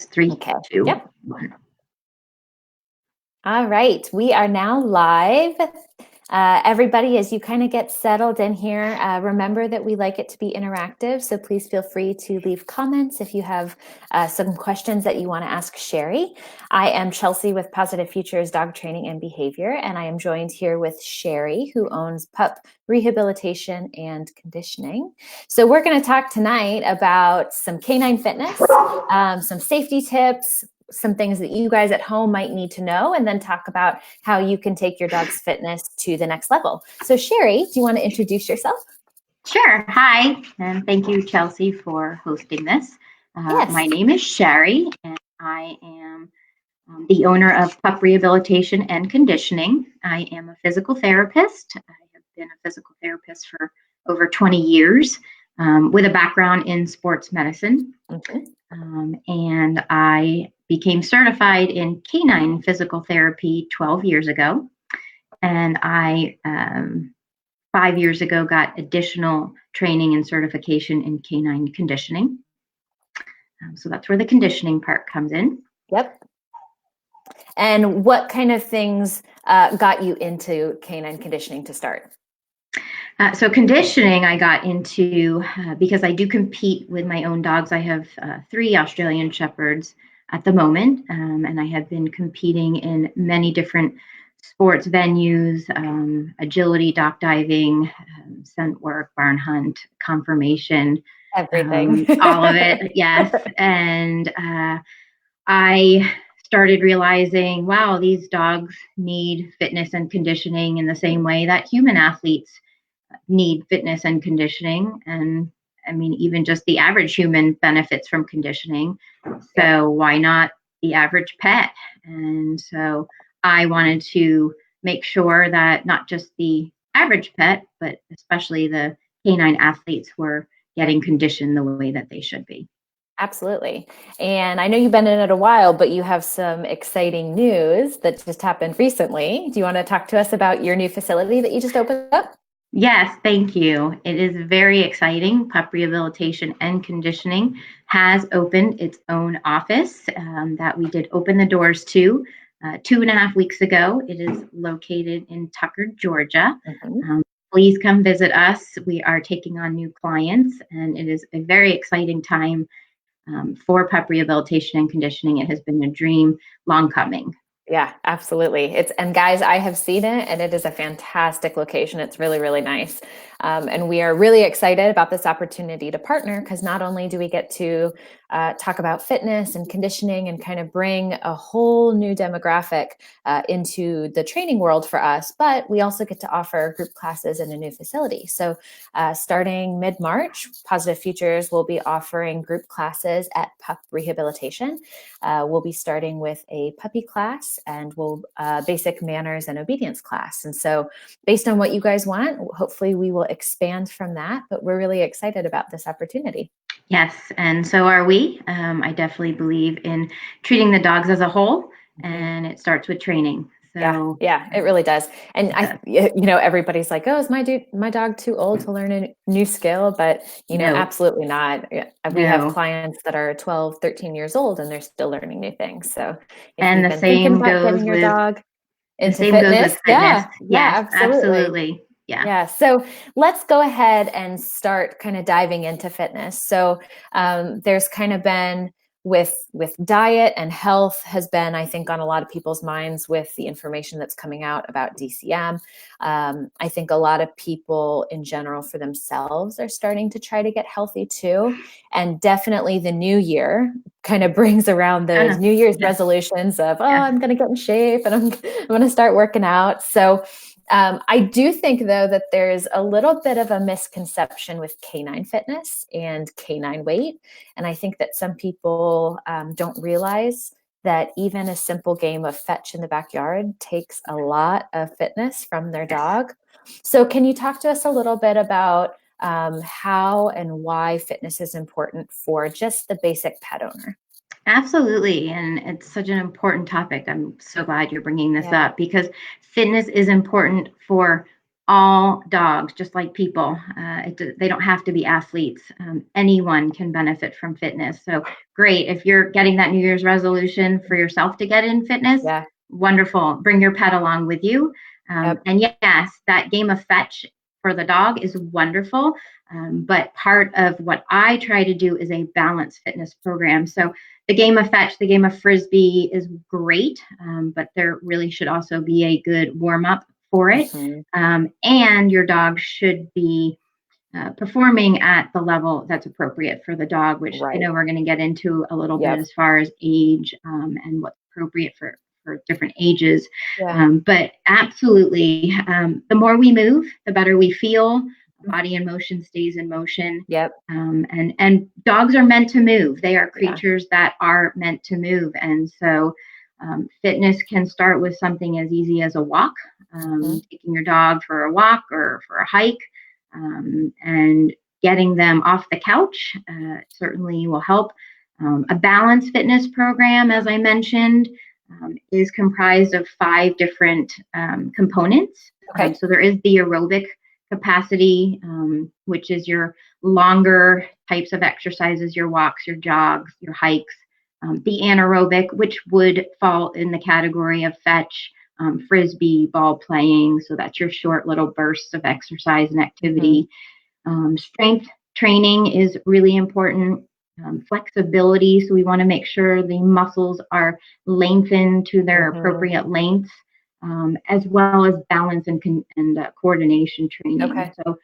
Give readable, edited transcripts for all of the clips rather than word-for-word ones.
Three, Okay. two, Yep. 1. All right. We are now live. Everybody, as you kind of get settled in here, remember that we like it to be interactive. So please feel free to leave comments if you have some questions that you want to ask Shari. I am Chelsea with Positive Futures Dog Training and Behavior, and I am joined here with Shari, who owns Pup Rehabilitation and Conditioning. So we're going to talk tonight about some canine fitness, some safety tips, some things that you guys at home might need to know, and then talk about how you can take your dog's fitness to the next level. So Shari, do you want to introduce yourself? Sure. Hi, and thank you, Chelsea, for hosting this. Yes. My name is Shari, and I am the owner of Pup Rehabilitation and Conditioning. I am a physical therapist. I have been a physical therapist for over 20 years with a background in sports medicine. Okay. And I became certified in canine physical therapy 12 years ago. And I, 5 years ago, got additional training and certification in canine conditioning. So that's where the conditioning part comes in. Yep. And what kind of things got you into canine conditioning to start? So conditioning I got into because I do compete with my own dogs. I have 3 Australian Shepherds at the moment, and I have been competing in many different sports venues, agility, dock diving, scent work, barn hunt, conformation. Everything. All of it, yes. And I started realizing, wow, these dogs need fitness and conditioning in the same way that human athletes need fitness and conditioning. And I mean, even just the average human benefits from conditioning. So why not the average pet? And so I wanted to make sure that not just the average pet, but especially the canine athletes were getting conditioned the way that they should be. Absolutely. And I know you've been in it a while, but you have some exciting news that just happened recently. Do you want to talk to us about your new facility that you just opened up? Yes, thank you. It is very exciting. Pup Rehabilitation and Conditioning has opened its own office that we did open the doors to 2.5 weeks ago. It is located in Tucker, Georgia. Mm-hmm. Please come visit us. We are taking on new clients, and it is a very exciting time for Pup Rehabilitation and Conditioning. It has been a dream long coming. Yeah, absolutely. And guys, I have seen it, and it is a fantastic location. It's really, really nice. And we are really excited about this opportunity to partner, because not only do we get to talk about fitness and conditioning and kind of bring a whole new demographic into the training world for us, but we also get to offer group classes in a new facility. So starting mid-March, Positive Futures will be offering group classes at Pup Rehabilitation. We'll be starting with a puppy class and basic manners and obedience class. And so based on what you guys want, hopefully we will expand from that, but we're really excited about this opportunity. Yes, and so are we. I definitely believe in treating the dogs as a whole, and it starts with training. So yeah, it really does. And everybody's like, oh, is my dog too old to learn a new skill? But, No. Absolutely not. We No. have clients that are 12, 13 years old, and they're still learning new things. So if and you've the been thinking same about goes getting your with dog into the same fitness, goes with fitness. yeah, Yes, absolutely. Yeah. So let's go ahead and start kind of diving into fitness. So there's kind of been with diet and health has been, I think, on a lot of people's minds with the information that's coming out about DCM. I think a lot of people in general for themselves are starting to try to get healthy too. And definitely the new year kind of brings around those New Year's resolutions of, I'm going to get in shape and I'm going to start working out. So I do think, though, that there's a little bit of a misconception with canine fitness and canine weight. And I think that some people don't realize that even a simple game of fetch in the backyard takes a lot of fitness from their dog. So can you talk to us a little bit about how and why fitness is important for just the basic pet owner? Absolutely. And it's such an important topic. I'm so glad you're bringing this up, because fitness is important for all dogs, just like people. They don't have to be athletes. Anyone can benefit from fitness. So great. If you're getting that New Year's resolution for yourself to get in fitness, Yeah. wonderful. Bring your pet along with you. Yep. And yes, that game of fetch for the dog is wonderful. But part of what I try to do is a balanced fitness program. So the game of fetch, the game of frisbee is great, but there really should also be a good warm up for it. And your dog should be performing at the level that's appropriate for the dog, which I know we're going to get into a little bit as far as age and what's appropriate for different ages. But absolutely, the more we move, the better we feel. Body in motion stays in motion. And dogs are meant to move. They are creatures that are meant to move. And so fitness can start with something as easy as a walk, taking your dog for a walk or for a hike, and getting them off the couch certainly will help. A balanced fitness program, as I mentioned, is comprised of 5 different components. So there is the aerobic capacity, which is your longer types of exercises, your walks, your jogs, your hikes. The anaerobic, which would fall in the category of fetch, frisbee, ball playing. So that's your short little bursts of exercise and activity. Strength training is really important. Flexibility. So we want to make sure the muscles are lengthened to their appropriate lengths, as well as balance and coordination training. So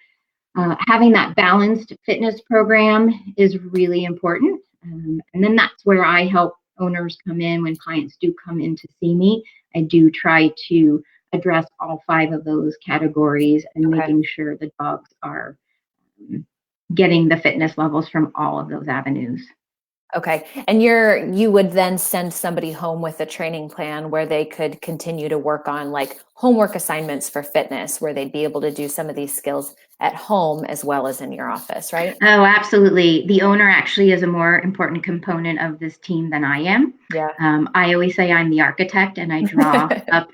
having that balanced fitness program is really important. And then that's where I help owners come in. When clients do come in to see me, I do try to address all 5 of those categories and making sure the dogs are getting the fitness levels from all of those avenues. Okay. And you would then send somebody home with a training plan where they could continue to work on like homework assignments for fitness, where they'd be able to do some of these skills at home as well as in your office, right? Oh, absolutely. The owner actually is a more important component of this team than I am. I always say I'm the architect and I draw up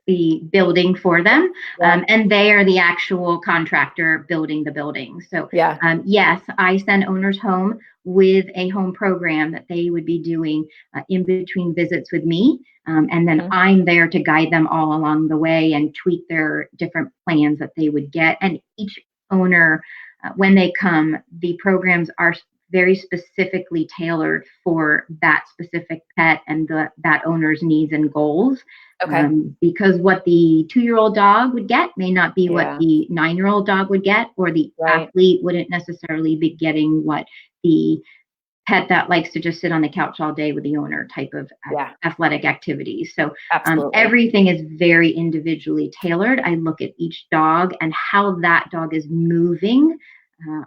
the building for them. And they are the actual contractor building the building. So yes, I send owners home with a home program that they would be doing in between visits with me. And then I'm there to guide them all along the way and tweak their different plans that they would get. And each owner, when they come, the programs are very specifically tailored for that specific pet and that owner's needs and goals. Because what the 2-year-old dog would get may not be what the 9-year-old dog would get, or the athlete wouldn't necessarily be getting what the pet that likes to just sit on the couch all day with the owner type of athletic activities. So everything is very individually tailored. I look at each dog and how that dog is moving.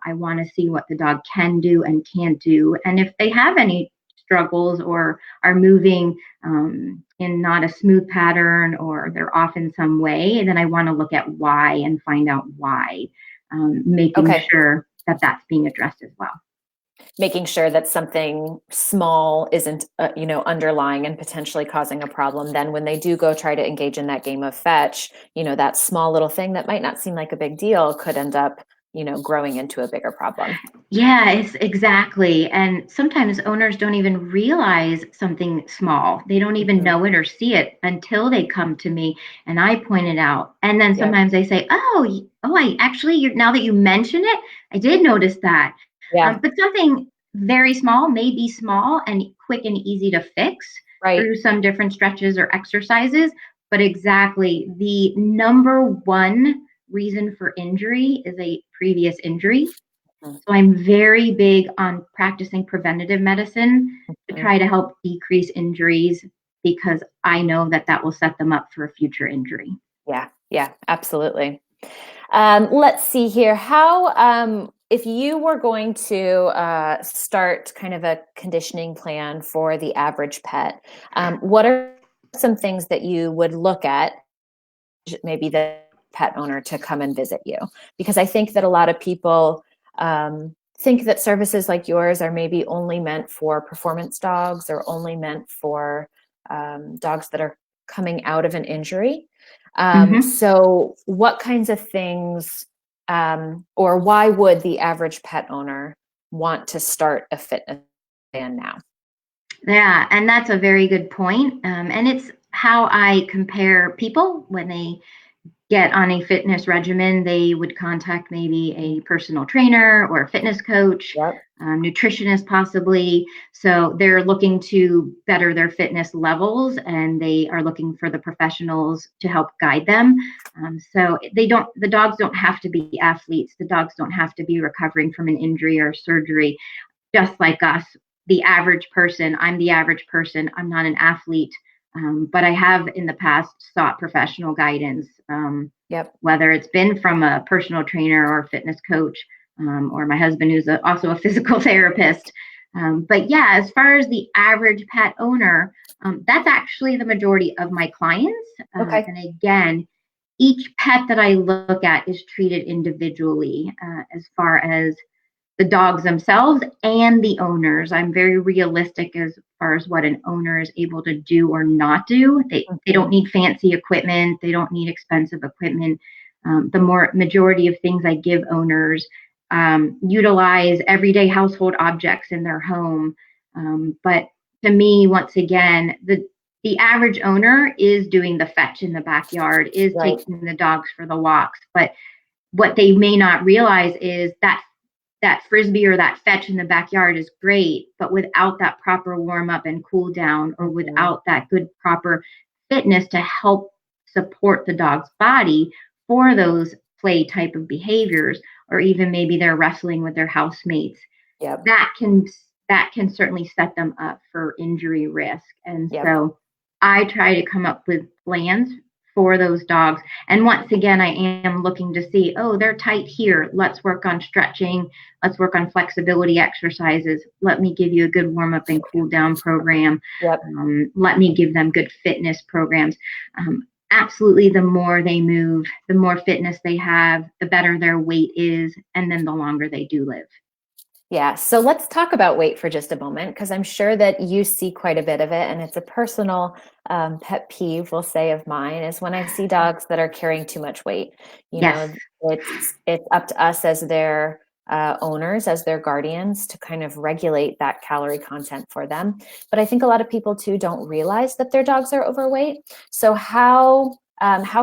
I want to see what the dog can do and can't do. And if they have any struggles or are moving in not a smooth pattern, or they're off in some way, then I want to look at why and find out why, making sure that that's being addressed as well. Making sure that something small isn't, underlying and potentially causing a problem. Then when they do go try to engage in that game of fetch, that small little thing that might not seem like a big deal could end up, growing into a bigger problem. Yes, exactly. And sometimes owners don't even realize something small. They don't even know it or see it until they come to me and I point it out. And then sometimes they say, I actually, now that you mention it, I did notice that. But something very small may be small and quick and easy to fix through some different stretches or exercises. But exactly, the number one reason for injury is a previous injury. So I'm very big on practicing preventative medicine to try to help decrease injuries, because I know that will set them up for a future injury. Yeah, absolutely. Let's see here. How, if you were going to start kind of a conditioning plan for the average pet, what are some things that you would look at, maybe the pet owner, to come and visit you? Because I think that a lot of people think that services like yours are maybe only meant for performance dogs, or only meant for dogs that are coming out of an injury. Mm-hmm. So what kinds of things, or why would the average pet owner want to start a fitness plan now? Yeah, and that's a very good point. And it's how I compare people when they get on a fitness regimen. They would contact maybe a personal trainer or a fitness coach, Yep. nutritionist possibly. So they're looking to better their fitness levels, and they are looking for the professionals to help guide them. So the dogs don't have to be athletes. The dogs don't have to be recovering from an injury or surgery, just like us. The average person, I'm the average person. I'm not an athlete. But I have in the past sought professional guidance, Yep. whether it's been from a personal trainer or a fitness coach, or my husband, who's also a physical therapist. But yeah, as far as the average pet owner, that's actually the majority of my clients. Okay. And again, each pet that I look at is treated individually, as far as the dogs themselves and the owners. I'm very realistic as far as what an owner is able to do or not do. They don't need fancy equipment. They don't need expensive equipment. The more majority of things I give owners utilize everyday household objects in their home. But to me, once again, the average owner is doing the fetch in the backyard, is Right. taking the dogs for the walks. But what they may not realize is that frisbee or that fetch in the backyard is great, but without that proper warm up and cool down, or without that good proper fitness to help support the dog's body for those play type of behaviors, or even maybe they're wrestling with their housemates, Yep. that can certainly set them up for injury risk. And Yep. so I try to come up with plans for those dogs. And once again, I am looking to see, oh, they're tight here. Let's work on stretching. Let's work on flexibility exercises. Let me give you a good warm up and cool down program. Yep. Let me give them good fitness programs. Absolutely, the more they move, the more fitness they have, the better their weight is, and then the longer they do live. Yeah. So let's talk about weight for just a moment, because I'm sure that you see quite a bit of it. And it's a personal pet peeve, we'll say, of mine, is when I see dogs that are carrying too much weight. You Yes. know, it's up to us as their owners, as their guardians, to kind of regulate that calorie content for them. But I think a lot of people too don't realize that their dogs are overweight. So how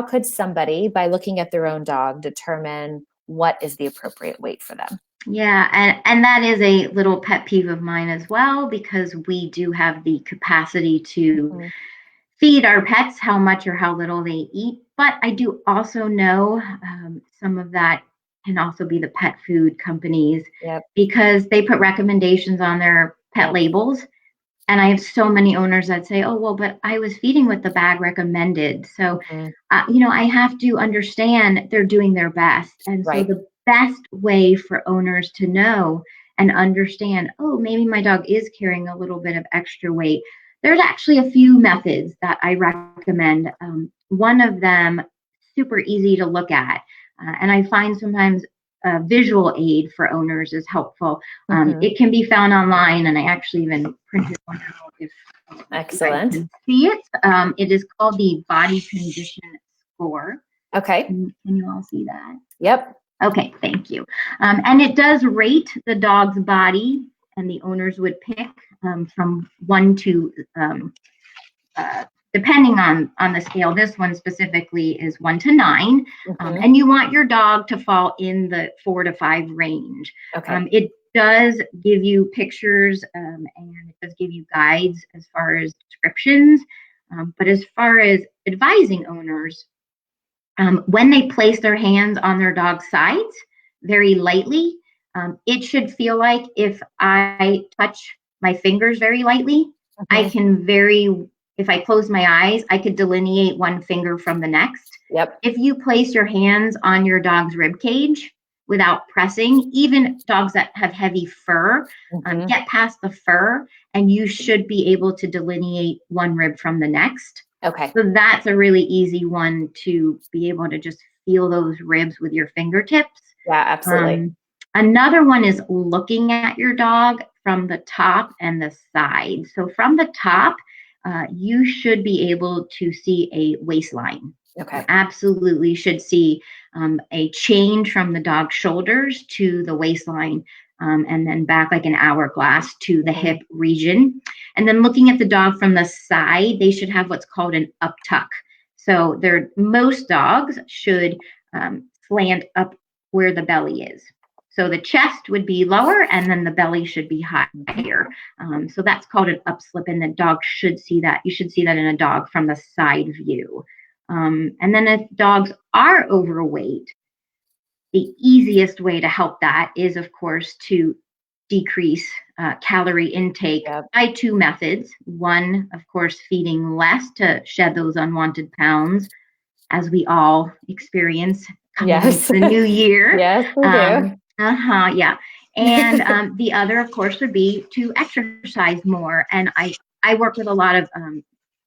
could somebody, by looking at their own dog, determine what is the appropriate weight for them? Yeah, and that is a little pet peeve of mine as well, because we do have the capacity to feed our pets how much or how little they eat. But I do also know some of that can also be the pet food companies, Yep. because they put recommendations on their pet labels. And I have so many owners that say, oh, well, but I was feeding with the bag recommended. So, I have to understand they're doing their best. And so Right. the best way for owners to know and understand, oh, maybe my dog is carrying a little bit of extra weight. There's actually a few methods that I recommend. One of them, super easy to look at. And I find sometimes a visual aid for owners is helpful. It can be found online, and I actually even printed one out if Excellent. you can see it. It is called the Body Condition Score. Okay. Can you all see that? Yep. Okay, thank you. And it does rate the dog's body, and the owners would pick from 1 to depending on the scale. This one specifically is 1 to 9, and you want your dog to fall in the 4 to 5 range. Okay. It does give you pictures, and it does give you guides as far as descriptions. But as far as advising owners, when they place their hands on their dog's sides very lightly, it should feel like if I touch my fingers very lightly, I can if I close my eyes, I could delineate one finger from the next. Yep. If you place your hands on your dog's rib cage without pressing, even dogs that have heavy fur, get past the fur, and you should be able to delineate one rib from the next. Okay. So that's a really easy one to be able to just feel those ribs with your fingertips. Yeah, absolutely. Another one is looking at your dog from the top and the side. So from the top, you should be able to see a waistline. Okay. You absolutely should see a change from the dog's shoulders to the waistline, and then back like an hourglass to the hip region. And then looking at the dog from the side, they should have what's called an up tuck. So most dogs should slant up where the belly is. So the chest would be lower and then the belly should be higher. So that's called an upslip, and the dog should see that. You should see that in a dog from the side view. And then if dogs are overweight, the easiest way to help that is, of course, to decrease calorie intake by two methods. One, of course, feeding less to shed those unwanted pounds, as we all experience coming into the new year. Yes, we do. Yeah. And the other, of course, would be to exercise more. And I work with a lot of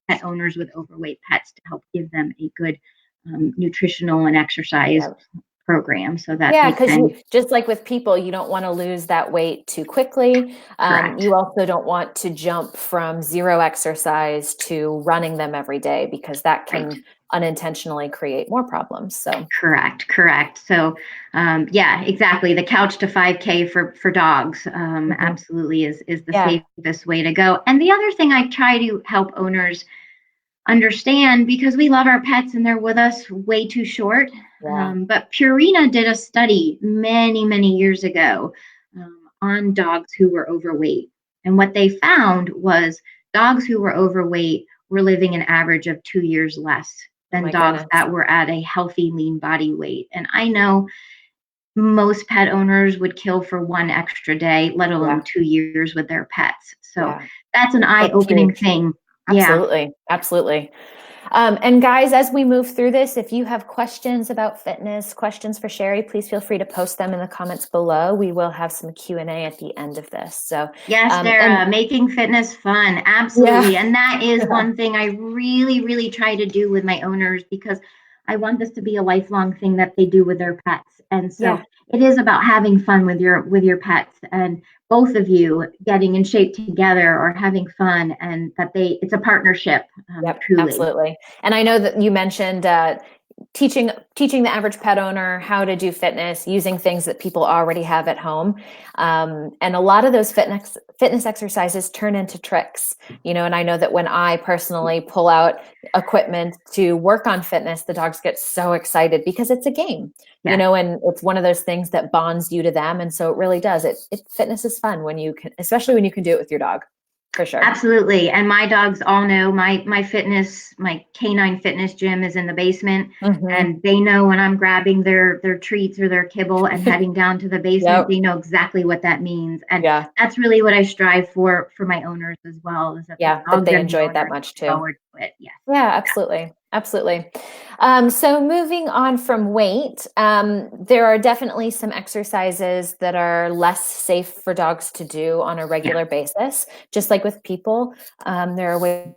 pet owners with overweight pets to help give them a good nutritional and exercise program, so that because just like with people, you don't want to lose that weight too quickly. You also don't want to jump from zero exercise to running them every day, because that can unintentionally create more problems. So correct. So yeah, exactly. The couch to 5K for dogs absolutely is the safest way to go. And the other thing I try to help owners understand, because we love our pets and they're with us way too short. But Purina did a study many years ago on dogs who were overweight. And what they found was dogs who were overweight were living an average of 2 years less than dogs that were at a healthy, lean body weight. And I know most pet owners would kill for one extra day, let alone 2 years with their pets. So that's an eye-opening thing. Absolutely. And guys, as we move through this, if you have questions about fitness, questions for Shari, please feel free to post them in the comments below. We will have some Q&A at the end of this. So yes, Sarah, making fitness fun. Absolutely. And that is one thing I really try to do with my owners, because I want this to be a lifelong thing that they do with their pets. And so it is about having fun with your pets, and both of you getting in shape together or having fun, and that it's a partnership. Truly. Absolutely. And I know that you mentioned teaching the average pet owner how to do fitness using things that people already have at home. And a lot of those fitness exercises turn into tricks, and I know that when I personally pull out equipment to work on fitness, the dogs get so excited because it's a game, and it's one of those things that bonds you to them. And so it really does. Fitness is fun when you can, especially when you can do it with your dog. For sure. Absolutely. And my dogs all know my canine fitness gym is in the basement, and they know when I'm grabbing their treats or their kibble and heading down to the basement, they know exactly what that means. And that's really what I strive for my owners as well, is that that they enjoy it that much too. Forward to it. Absolutely. So moving on from weight, there are definitely some exercises that are less safe for dogs to do on a regular basis. Just like with people, there are ways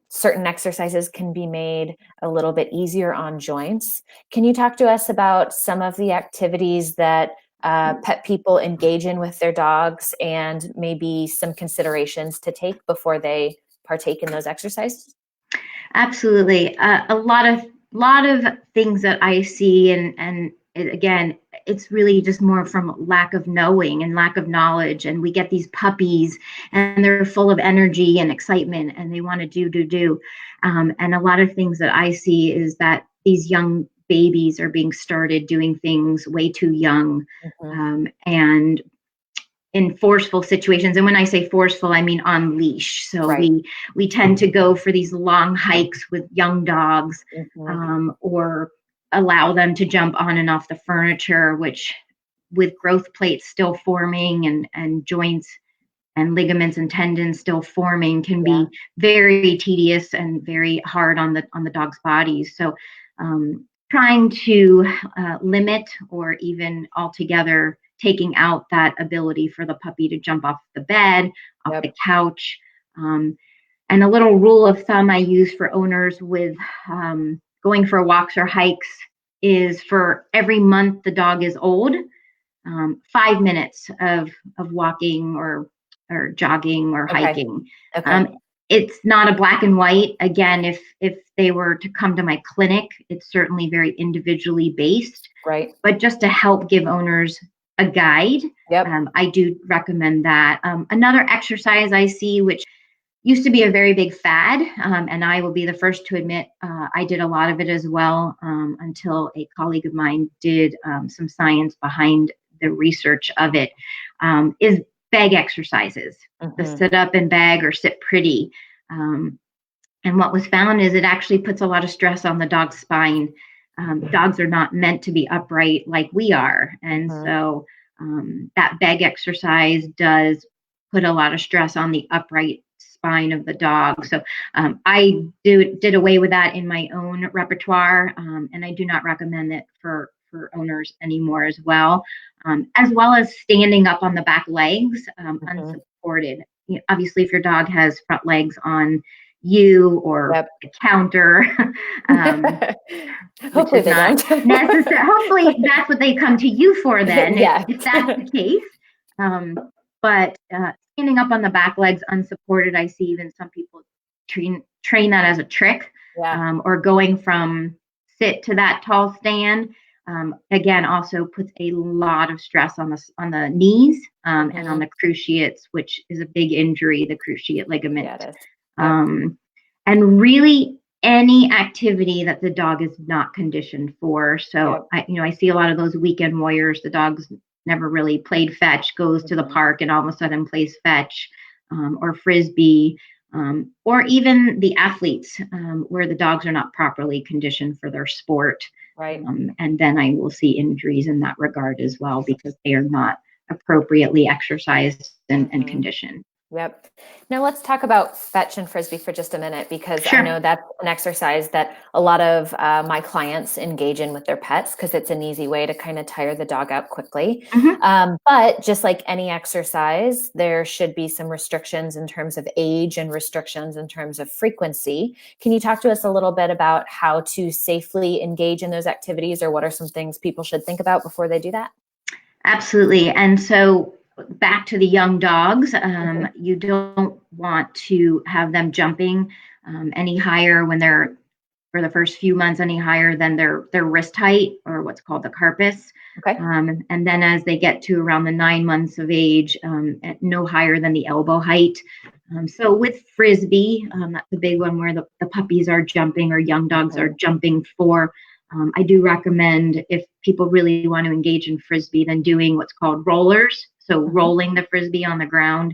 certain exercises can be made a little bit easier on joints. Can you talk to us about some of the activities that pet people engage in with their dogs, and maybe some considerations to take before they partake in those exercises? Absolutely. A lot of things that I see, and again, it's really just more from lack of knowing and lack of knowledge. And we get these puppies and they're full of energy and excitement and they want to do. And a lot of things that I see is that these young babies are being started doing things way too young, and in forceful situations. And when I say forceful, I mean on leash. So we tend to go for these long hikes with young dogs, or allow them to jump on and off the furniture, which, with growth plates still forming and joints and ligaments and tendons still forming, can be very tedious and very hard on the dog's bodies. So trying to limit, or even altogether taking out that ability for the puppy to jump off the bed, off the couch. And a little rule of thumb I use for owners with going for walks or hikes is, for every month the dog is old, 5 minutes of walking or jogging or hiking. it's not a black and white. Again, if they were to come to my clinic, it's certainly very individually based. Right. But just to help give owners a guide, Yep. I do recommend that. Another exercise I see, which used to be a very big fad, and I will be the first to admit I did a lot of it as well, until a colleague of mine did some science behind the research of it, is bag exercises, the sit up and bag or sit pretty. And what was found is it actually puts a lot of stress on the dog's spine. Dogs are not meant to be upright like we are. And so that bag exercise does put a lot of stress on the upright spine of the dog. So I did away with that in my own repertoire, and I do not recommend it for owners anymore as well as standing up on the back legs unsupported. You know, obviously, if your dog has front legs on you or the counter, hopefully they don't. Necessary. Hopefully that's what they come to you for then, if that's the case. But standing up on the back legs unsupported, I see even some people train that as a trick, or going from sit to that tall stand. Again, also puts a lot of stress on the knees and on the cruciates, which is a big injury, the cruciate ligament. And really any activity that the dog is not conditioned for. So I see a lot of those weekend warriors. The dog's never really played fetch, goes to the park and all of a sudden plays fetch, or frisbee, or even the athletes where the dogs are not properly conditioned for their sport. Right. And then I will see injuries in that regard as well, because they are not appropriately exercised and conditioned. Yep. Now let's talk about fetch and frisbee for just a minute, because I know that's an exercise that a lot of my clients engage in with their pets, because it's an easy way to kind of tire the dog out quickly. But just like any exercise, there should be some restrictions in terms of age and restrictions in terms of frequency. Can you talk to us a little bit about how to safely engage in those activities, or what are some things people should think about before they do that? Absolutely. And so back to the young dogs, you don't want to have them jumping any higher when they're, for the first few months, any higher than their wrist height, or what's called the carpus. And then as they get to around the 9 months of age, no higher than the elbow height. So with frisbee, that's the big one where the puppies are jumping, or young dogs are jumping for. I do recommend, if people really want to engage in frisbee, then doing what's called rollers. So rolling the frisbee on the ground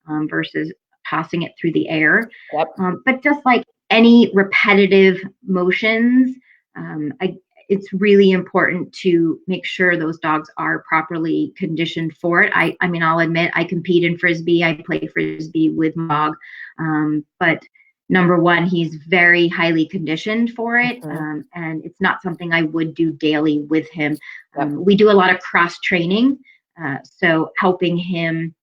versus tossing it through the air. But just like any repetitive motions, it's really important to make sure those dogs are properly conditioned for it. I mean, I'll admit I compete in frisbee. I play frisbee with my dog, but number one, he's very highly conditioned for it, and it's not something I would do daily with him. We do a lot of cross training, so helping him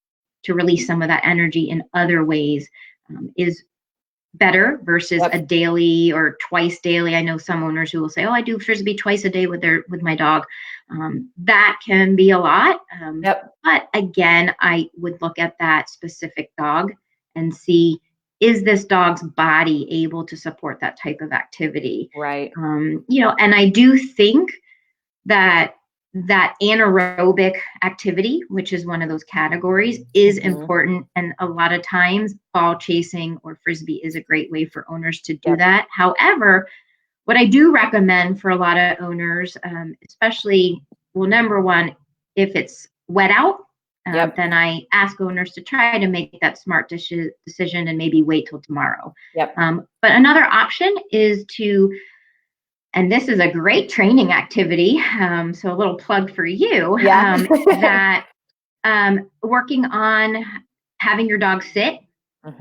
to release some of that energy in other ways is better versus a daily or twice daily. I know some owners who will say, "Oh, I do frisbee twice a day with my dog." That can be a lot. But again, I would look at that specific dog and see, is this dog's body able to support that type of activity? And I do think that anaerobic activity, which is one of those categories, is important. And a lot of times ball chasing or frisbee is a great way for owners to do that. However, what I do recommend for a lot of owners, especially, well, number one, if it's wet out, then I ask owners to try to make that smart decision and maybe wait till tomorrow. But another option is to, and this is a great training activity, so a little plug for you, that working on having your dog sit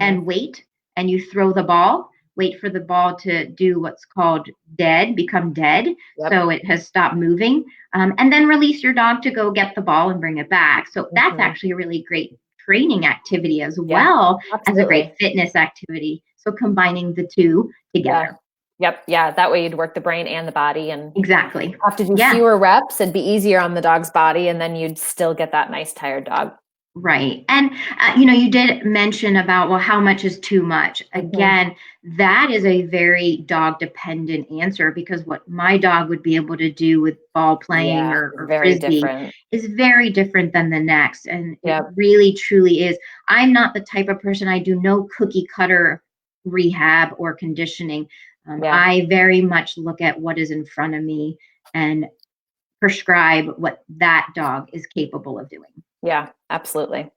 and wait, and you throw the ball, wait for the ball to do what's called become dead. So it has stopped moving, and then release your dog to go get the ball and bring it back. So that's actually a really great training activity as well as a great fitness activity. So combining the two together. That way you'd work the brain and the body, and exactly have to do fewer reps and be easier on the dog's body, and then you'd still get that nice tired dog. Right. And, you did mention about, well, how much is too much? Mhm. Again, that is a very dog dependent answer, because what my dog would be able to do with ball playing Yeah, or very frisbee different. is very different than the next. And it Yep, really, truly is. I'm not the type of person, I do no cookie cutter rehab or conditioning. yeah, I very much look at what is in front of me and prescribe what that dog is capable of doing. yeah, absolutely.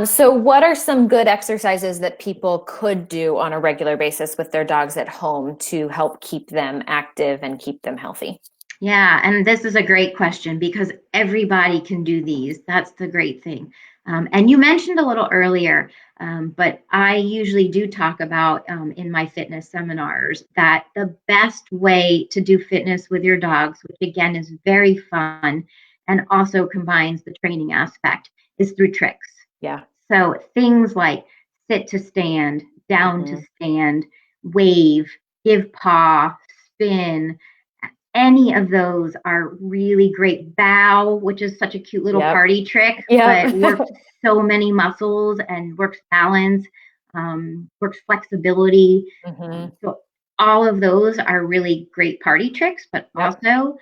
So what are some good exercises that people could do on a regular basis with their dogs at home to help keep them active and keep them healthy? Yeah, and this is a great question because everybody can do these. That's the great thing. And you mentioned a little earlier, but I usually do talk about in my fitness seminars that the best way to do fitness with your dogs, which again is very fun and also combines the training aspect, is through tricks. Yeah. So things like sit to stand, down to Hmm. stand, wave, give paw, spin, any of those are really great. Bow, which is such a cute little Yep. party trick, Yep. but works so many muscles and works balance, works flexibility. Hmm. So all of those are really great party tricks, but Yep. also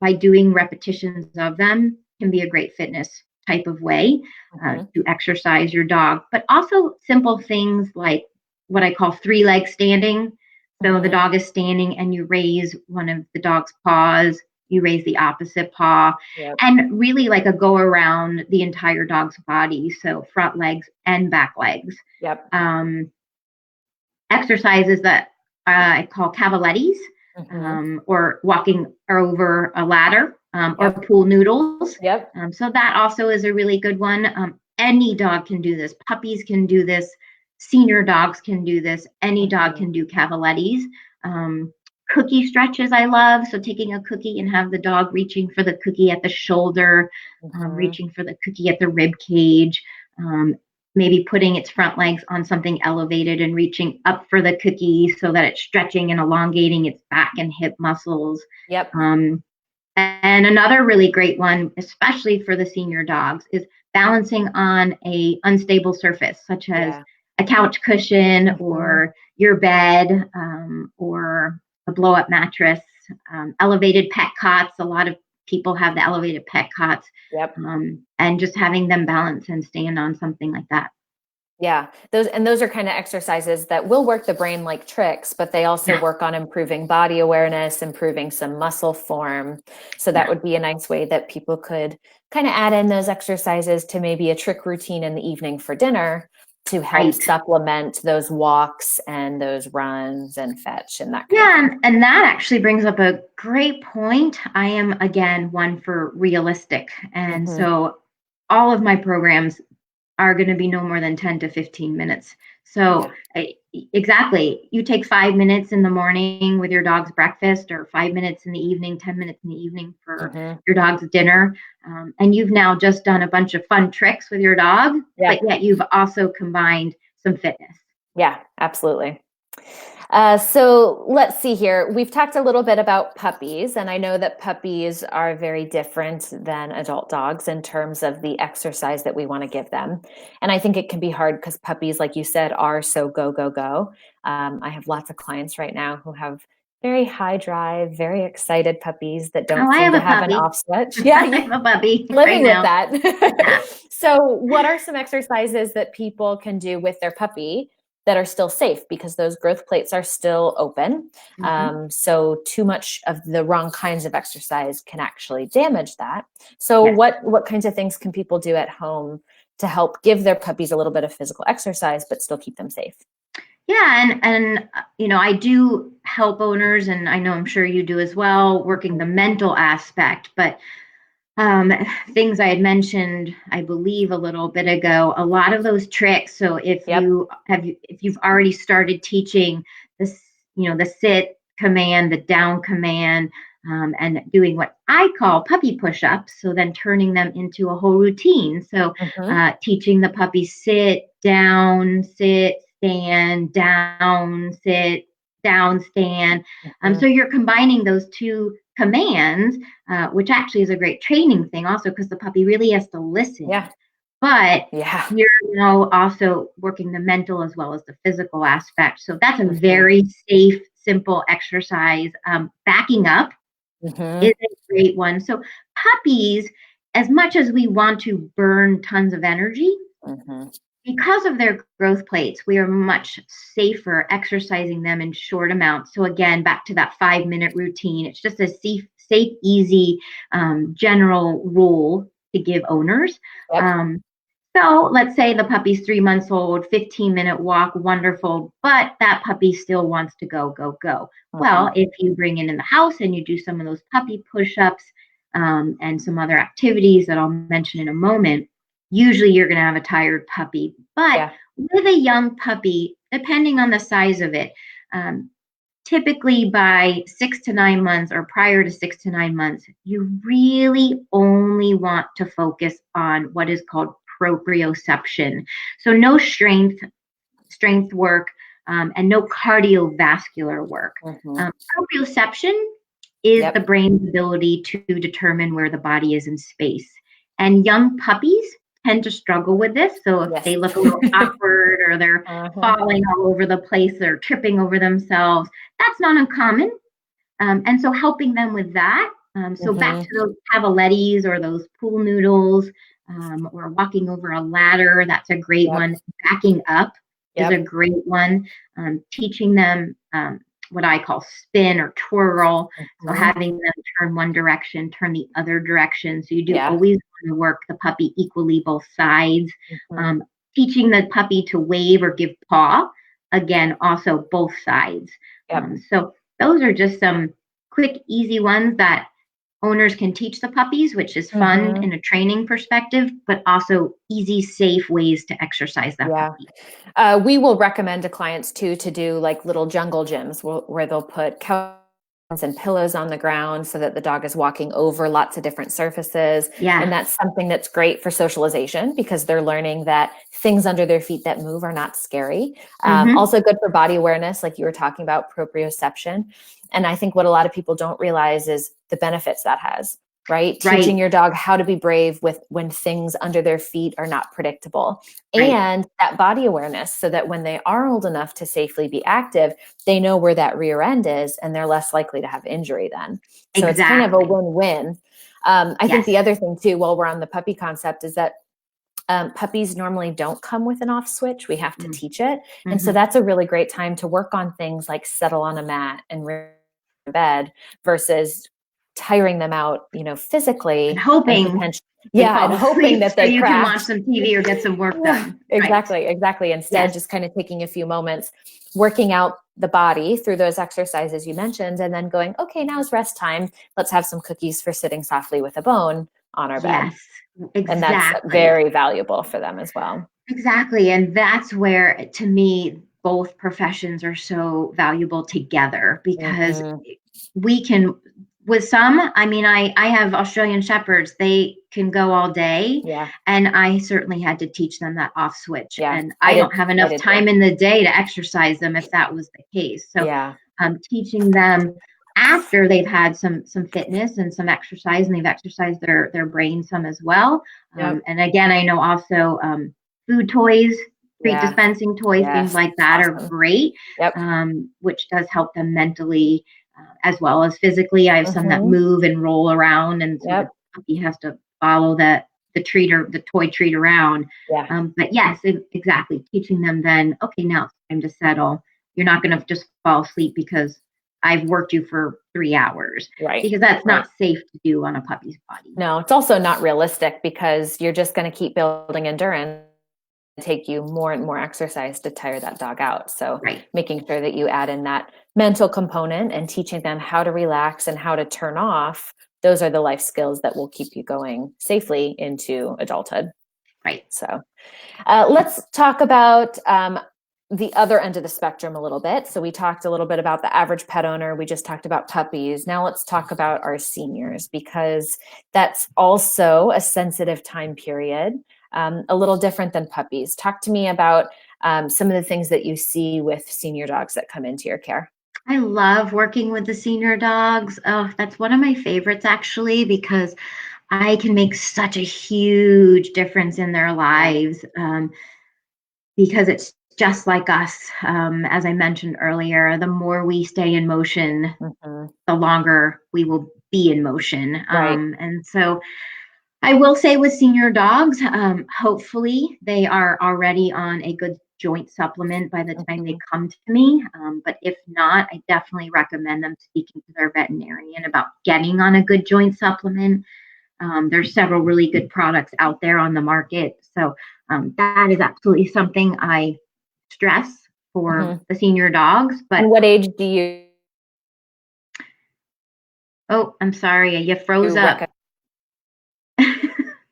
by doing repetitions of them can be a great fitness type of way Hmm. to exercise your dog. But also simple things like what I call three leg standing. So the Hmm. dog is standing and you raise one of the dog's paws, you raise the opposite paw, Yep. and really like a go around the entire dog's body. So front legs and back legs. Yep. Um, Exercises that I call cavalettis, Hmm. or walking over a ladder, or Yep. pool noodles. Yep. So that also is a really good one. Any dog can do this. Puppies can do this. Senior dogs can do this. Any dog Hmm. can do cavalettis. Um, Cookie stretches I love. So taking a cookie and have the dog reaching for the cookie at the shoulder, Hmm. reaching for the cookie at the rib cage, um, maybe putting its front legs on something elevated and reaching up for the cookie so that it's stretching and elongating its back and hip muscles. Yep. Um, and another really great one, especially for the senior dogs, is balancing on a unstable surface, such as Yeah. a couch cushion Hmm. or your bed, or a blow up mattress. Elevated pet cots. A lot of people have the elevated pet cots, Yep. and just having them balance and stand on something like that. Yeah, those are kind of exercises that will work the brain like tricks, but they also Yeah, work on improving body awareness, improving some muscle form. So that yeah, would be a nice way that people could kind of add in those exercises to maybe a trick routine in the evening for dinner to help right. supplement those walks and those runs and fetch and that kind of Yeah, thing. and that actually brings up a great point. I am, again, one for realistic. And Hmm. so all of my programs are going to be no more than 10 to 15 minutes. So, Yeah. exactly, you take 5 minutes in the morning with your dog's breakfast, or 5 minutes in the evening, 10 minutes in the evening for Hmm. your dog's dinner. And you've now just done a bunch of fun tricks with your dog, Yeah. but yet you've also combined some fitness. Yeah, absolutely. So let's see here. We've talked a little bit about puppies, and I know that puppies are very different than adult dogs in terms of the exercise that we want to give them. And I think it can be hard because puppies, like you said, are so go, go, go. I have lots of clients right now who have very high drive, very excited puppies that Oh, don't I seem have to a have an puppy. off switch. Yeah, I have a puppy right living with now. that. Yeah. So, what are some exercises that people can do with their puppy that are still safe because those growth plates are still open? Mhm. So, too much of the wrong kinds of exercise can actually damage that. So, Yes. what kinds of things can people do at home to help give their puppies a little bit of physical exercise but still keep them safe? Yeah, and I do help owners, and I know I'm sure you do as well, working the Mhm. mental aspect. But um, things I had mentioned, I believe a little bit ago, a lot of those tricks. So Yep. if you've already started teaching this, the sit command, the down command, and doing what I call puppy push-ups. So then turning them into a whole routine. So Hmm. teaching the puppy sit, stand, down, sit, down, stand. Hmm. So you're combining those two commands, which actually is a great training thing also, because the puppy really has to listen Yeah. but Yeah. you're now also working the mental as well as the physical aspect. So that's a Mhm. very safe, simple exercise. Backing up Mhm. is a great one. So puppies, as much as we want to burn tons of energy, Mhm. because of their growth plates, we are much safer exercising them in short amounts. So again, back to that 5-minute routine. It's just a safe, easy, general rule to give owners. Yep. So let's say the puppy's 3 months old, 15-minute walk, wonderful, but that puppy still wants to go, go, go. Well, Mhm. if you bring it in the house and you do some of those puppy push-ups and some other activities that I'll mention in a moment, usually you're going to have a tired puppy. But Yeah. with a young puppy, depending on the size of it, um, typically by 6 to 9 months or prior to 6 to 9 months, you really only want to focus on what is called proprioception. So no strength work, and no cardiovascular work. Mhm. Proprioception is the Yep. brain's ability to determine where the body is in space. And young puppies tend to struggle with this. So if Yes. they look a little awkward or they're Uh-huh. falling all over the place, they're tripping over themselves, that's not uncommon. And so helping them with that. So back to Mhm. those cavalettis or those pool noodles, or walking over a ladder, that's a great Yep. one. Backing up is a Yep. great one. Teaching them what I call spin or twirl. So Mhm. having them turn one direction, turn the other direction. So you do Yeah. always want to work the puppy equally both sides. Mhm. Um, Teaching the puppy to wave or give paw, again, also both sides. Yep. So those are just some quick, easy ones that owners can teach the puppies, which is fun Mhm. in a training perspective, but also easy, safe ways to exercise that Yeah. puppy. We will recommend to clients too to do like little jungle gyms where they'll put couches and pillows on the ground so that the dog is walking over lots of different surfaces. And Yeah. that's something that's great for socialization because they're learning that things under their feet that move are not scary. Mm-hmm. Also good for body awareness, like you were talking about proprioception. And I think what a lot of people don't realize is the benefits that has. Right? Right. Teaching your dog how to be brave with when things under their feet are not predictable. Right. And that body awareness so that when they are old enough to safely be active, they know where that rear end is and they're less likely to have injury then. So it's kind of a Exactly. win-win. I think Yes. the other thing too, while we're on the puppy concept, is that puppies normally don't come with an off switch. We have to teach it. And so Mm-hmm. that's a really great time to work on things like settle on a mat and bed versus tiring them out, And physically and hoping potentially, they and fall hoping asleep that so they you can watch crash. some TV or get some work Yeah, done. Right. exactly. Instead, Yes. just kind of taking a few moments, working out the body through those exercises you mentioned, and then going, okay, now is rest time. Let's have some cookies for sitting softly with a bone on our bed. Yes. And that's Exactly. very valuable for them as well. Exactly. And that's where, to me, both professions are so valuable together because Mm-hmm. we can, with some, I mean, I have Australian Shepherds, they can go all day. Yeah. And I certainly had to teach them that off switch. Yeah. And I I did. don't have I enough did too. time in the day to exercise them if that was the case. So Yeah. teaching them after they've had some fitness and some exercise and they've exercised their brain some as well. Yep. And again, I know also food toys, treat Yeah. dispensing toys, things Yes. like that are Awesome. great, Yep. which does help them mentally as well as physically. I have some that Mm-hmm. move and roll around, and so the Yep. puppy has to follow the toy treat around. Yeah. But yes, exactly. Teaching them then, okay, now it's time to settle. You're not going to just fall asleep because I've worked you for 3 hours, Right. because that's Right. not safe to do on a puppy's body. No, it's also not realistic because you're just going to keep building endurance and take you more and more exercise to tire that dog out. So Right. making sure that you add in that mental component and teaching them how to relax and how to turn off, those are the life skills that will keep you going safely into adulthood. Right. So let's talk about the other end of the spectrum a little bit. So we talked a little bit about the average pet owner. We just talked about puppies. Now let's talk about our seniors, because that's also a sensitive time period, a little different than puppies. Talk to me about some of the things that you see with senior dogs that come into your care. I love working with the senior dogs. Oh, that's one of my favorites actually, because I can make such a huge difference in their lives, because it's just like us. As I mentioned earlier, the more we stay in motion, the longer we will be in motion. Right. And so I will say with senior dogs, hopefully they are already on a good joint supplement by the time they come to me. But if not, I definitely recommend them speaking to their veterinarian about getting on a good joint supplement. There's several really good products out there on the market. So that is absolutely something I stress for the senior dogs. But and what age do you oh, I'm sorry, you froze up.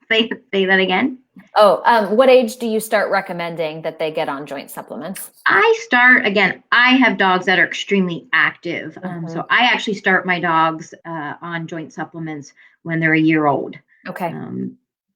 Say that again. What age do you start recommending that they get on joint supplements? I have dogs that are extremely active. So I actually start my dogs on joint supplements when they're a year old. Okay.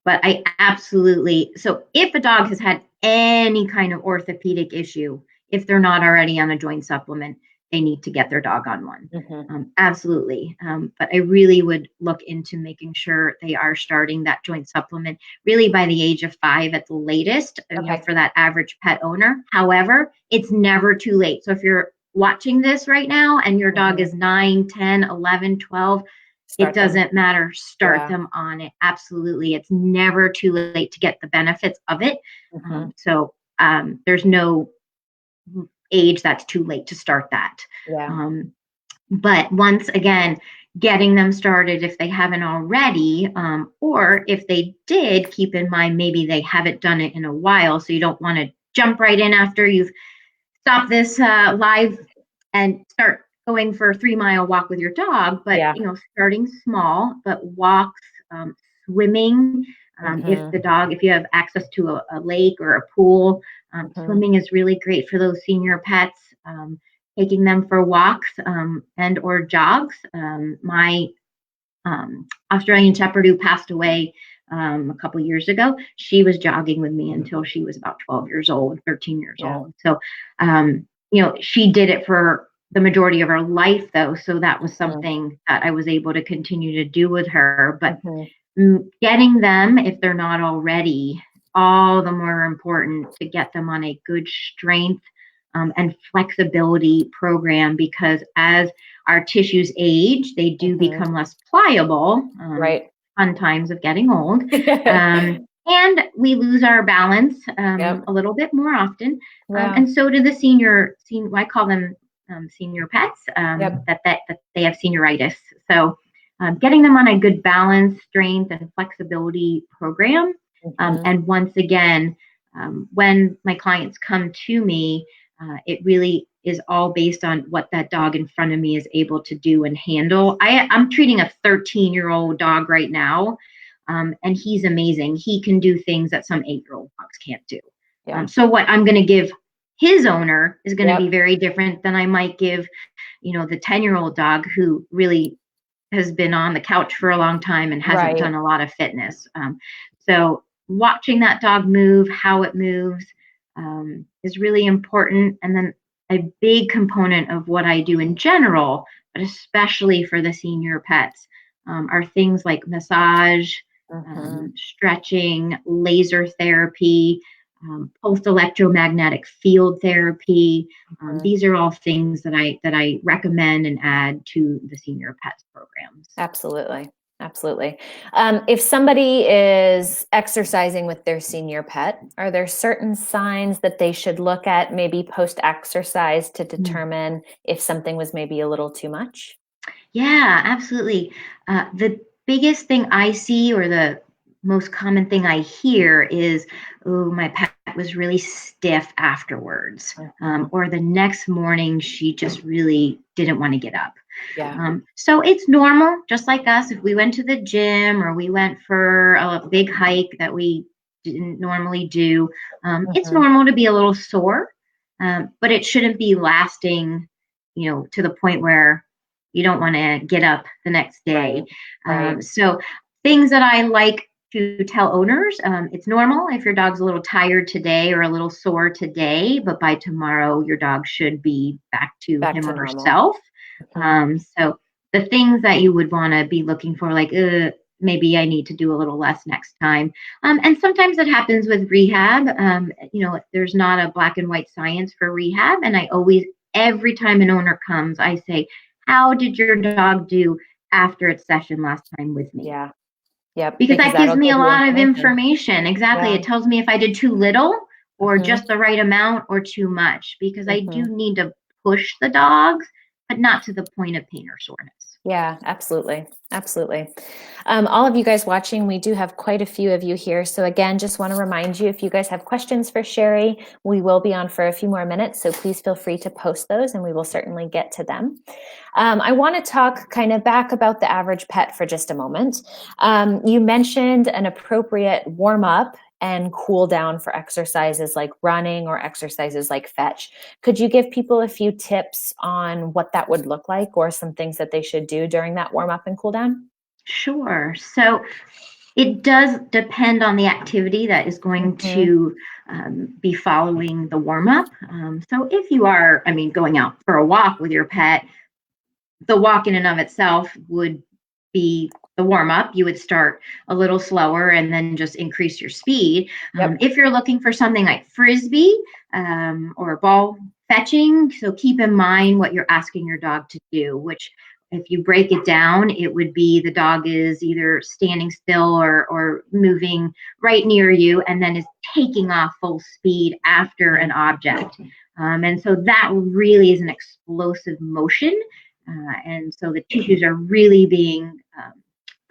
But I absolutely, so if a dog has had any kind of orthopedic issue, if they're not already on a joint supplement, they need to get their dog on one. Absolutely. But I really would look into making sure they are starting that joint supplement really by the age of 5 at the latest, you know, for that average pet owner. However, it's never too late. So if you're watching this right now and your dog is 9, 10, 11, 12, it doesn't matter. Start them on it. Absolutely. It's never too late to get the benefits of it. So there's no age that's too late to start that. But once again, getting them started if they haven't already, or if they did, keep in mind maybe they haven't done it in a while. So you don't want to jump right in after you've stopped this live and start going for a 3-mile walk with your dog. But you know, starting small, but walks, swimming. If you have access to a lake or a pool, swimming is really great for those senior pets. Taking them for walks and or jogs. My Australian Shepherd, who passed away a couple years ago, she was jogging with me until she was about 12 years old, 13 years old. So, you know, she did it for the majority of her life, though. So that was something that I was able to continue to do with her. But getting them, if they're not already, all the more important to get them on a good strength and flexibility program, because as our tissues age, they do become less pliable. Fun times of getting old. And we lose our balance a little bit more often. And so do the senior, I call them senior pets, that they have senioritis. So getting them on a good balance, strength, and flexibility program. And once again, when my clients come to me, it really is all based on what that dog in front of me is able to do and handle. I'm treating a 13-year-old dog right now, and he's amazing. He can do things that some 8-year-old dogs can't do. So what I'm going to give his owner is going to be very different than I might give, you know, the 10-year-old dog who really has been on the couch for a long time and hasn't done a lot of fitness. So watching that dog move, how it moves, is really important. And then a big component of what I do in general, but especially for the senior pets, are things like massage, stretching, laser therapy, pulsed electromagnetic field therapy. These are all things that I recommend and add to the senior pets programs. Absolutely. Absolutely. If somebody is exercising with their senior pet, are there certain signs that they should look at maybe post-exercise to determine if something was maybe a little too much? Yeah, absolutely. The biggest thing I see, or the most common thing I hear, is, oh, my pet was really stiff afterwards. Or the next morning, she just really didn't want to get up. So it's normal, just like us. If we went to the gym or we went for a big hike that we didn't normally do, it's normal to be a little sore, but it shouldn't be lasting, you know, to the point where you don't want to get up the next day. So things that I like to tell owners, it's normal if your dog's a little tired today or a little sore today, but by tomorrow your dog should be back to him or herself. So the things that you would want to be looking for, like, maybe I need to do a little less next time. And sometimes it happens with rehab. There's not a black and white science for rehab. And every time an owner comes, I say, how did your dog do after its session last time with me? Yeah. Yep. Because that gives that'll me give a you lot of information. Exactly. Yeah. It tells me if I did too little or just the right amount or too much, because I do need to push the dogs, but not to the point of pain or soreness. Yeah, absolutely. Absolutely. All of you guys watching, we do have quite a few of you here. So again, just want to remind you, if you guys have questions for Shari, we will be on for a few more minutes. So please feel free to post those and we will certainly get to them. I want to talk kind of back about the average pet for just a moment. You mentioned an appropriate warm up and cool down for exercises like running or exercises like fetch. Could you give people a few tips on what that would look like or some things that they should do during that warm up and cool down? Sure. So it does depend on the activity that is going to be following the warm up. So if you are, going out for a walk with your pet, the walk in and of itself would be the warm up. You would start a little slower and then just increase your speed. Yep. If you're looking for something like frisbee or ball fetching, so keep in mind what you're asking your dog to do, which if you break it down, it would be the dog is either standing still or moving right near you and then is taking off full speed after an object. And so that really is an explosive motion. And so the tissues are really being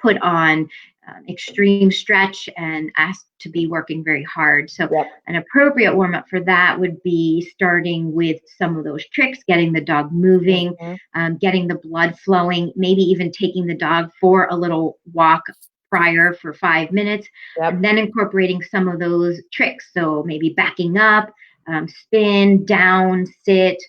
put on extreme stretch and asked to be working very hard. So an appropriate warm up for that would be starting with some of those tricks, getting the dog moving, getting the blood flowing, maybe even taking the dog for a little walk prior for 5 minutes, and then incorporating some of those tricks. So maybe backing up, spin, down, sit,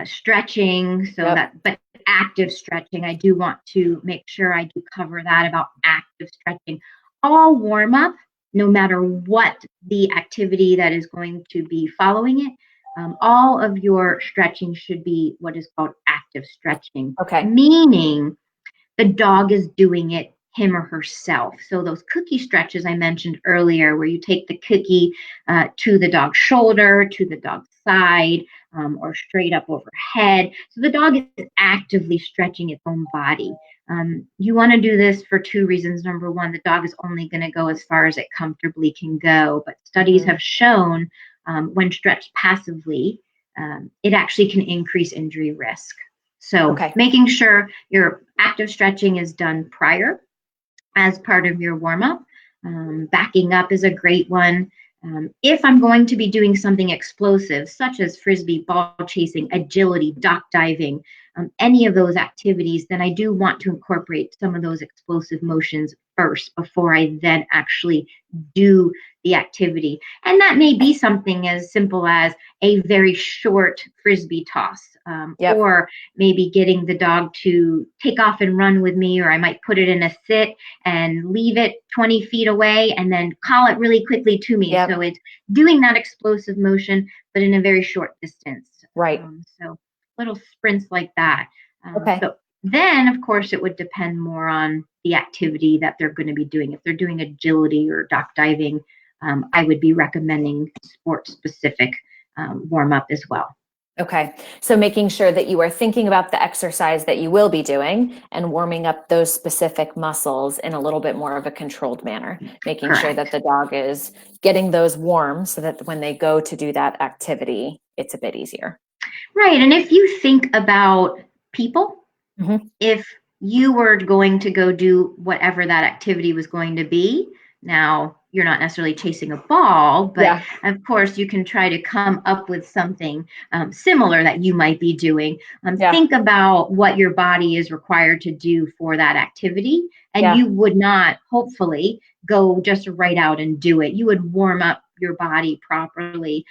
stretching, but active stretching. I do want to make sure I do cover that about active stretching. All warm up, no matter what the activity that is going to be following it, all of your stretching should be what is called active stretching. Okay. Meaning the dog is doing it him or herself. So those cookie stretches I mentioned earlier, where you take the cookie to the dog's shoulder, to the dog's side, or straight up overhead. So the dog is actively stretching its own body. You want to do this for 2 reasons. Number one, the dog is only going to go as far as it comfortably can go. But studies have shown when stretched passively, it actually can increase injury risk. So making sure your active stretching is done prior as part of your warm-up. Backing up is a great one. If I'm going to be doing something explosive, such as frisbee, ball chasing, agility, dock diving, any of those activities, then I do want to incorporate some of those explosive motions first before I then actually do the activity. And that may be something as simple as a very short frisbee toss, or maybe getting the dog to take off and run with me, or I might put it in a sit and leave it 20 feet away and then call it really quickly to me. So it's doing that explosive motion, but in a very short distance. So little sprints like that. So then, of course, it would depend more on the activity that they're going to be doing. If they're doing agility or dock diving, I would be recommending sport-specific warm-up as well. Okay. So making sure that you are thinking about the exercise that you will be doing and warming up those specific muscles in a little bit more of a controlled manner, making sure that the dog is getting those warm so that when they go to do that activity, it's a bit easier. Right. And if you think about people, if you were going to go do whatever that activity was going to be, now you're not necessarily chasing a ball, but of course you can try to come up with something similar that you might be doing. Think about what your body is required to do for that activity. And you would not, hopefully, go just right out and do it. You would warm up your body properly.